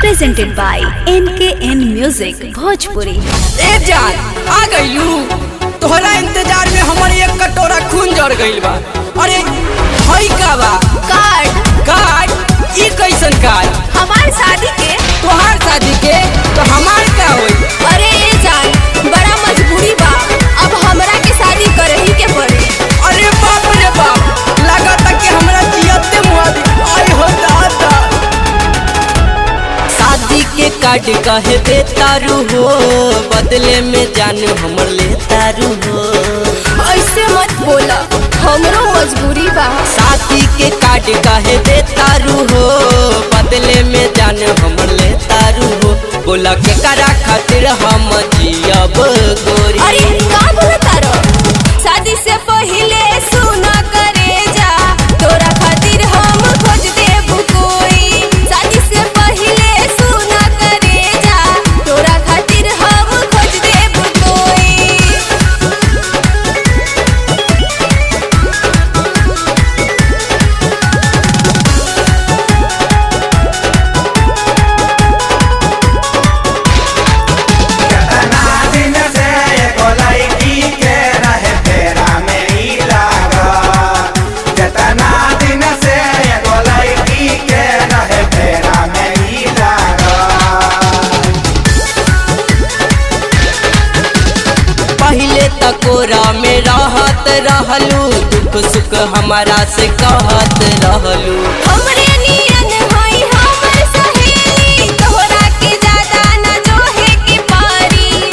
presented by NKN Music Bhojpuri. ए जान आ गइलू, तोहरा इंतजार में हमर एक कटोरा खून जर गइल बा। अरे हई का बा? कार्ड ई कैसन कार्ड? हमार शादी के। तोहार शादी के तो हमार का होई? अरे ए जान बड़ा मजबूरी बा, अब हमरा के शादी करे ही के पड़ी। अरे बाप रे बाप, लागत कि हमरा जियते मुआ दी। आई हो दादा, शादी के कार्ड कहे दे तारू हो, बदले में जान हमर ले तारू हो। ऐसे मत बोला, हमरो मजबूरी बा। शादी के कार्ड कहे दे तारू हो, बदले में जान हमर ले तारू हो। बोला के करा खातिर हम जियब गोरी। अरे का बोला तारो? शादी से पहले सुना करे जा, तोरा खातिर हम खोज देब कोई। शादी से पहले सुना करे जा, तोरा खातिर हम खोज देब कोई। तकोरा में रहत रहलू, दुख सुख हमारा से कहत रहलू। हमरे नियन होई हमर सहेली, तोहरा के ज्यादा न जोहे के पारी।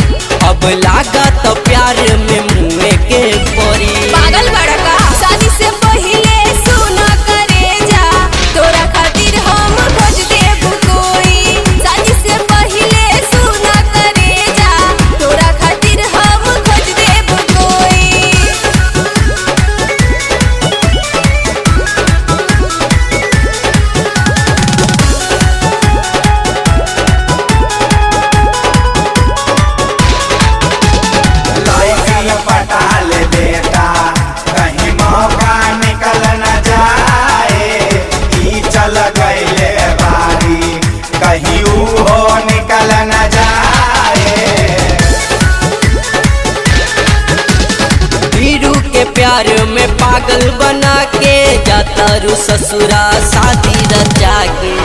अब लागत प्यार में मुँह के परी। पागल बड़का, शादी से पहले सुना करे जा, तोरा खातिर हम खोज देब कोई। शादी से पहले सुना करे जा, तोरा खातिर हम खोज देब कोई। पटाल बेटा कहीं मौका निकल न जाए, ई चल गईले बारी कहीं हो निकल न जाए। वीरू के प्यार में पागल बना के जाता रू ससुरा शादी रचा के।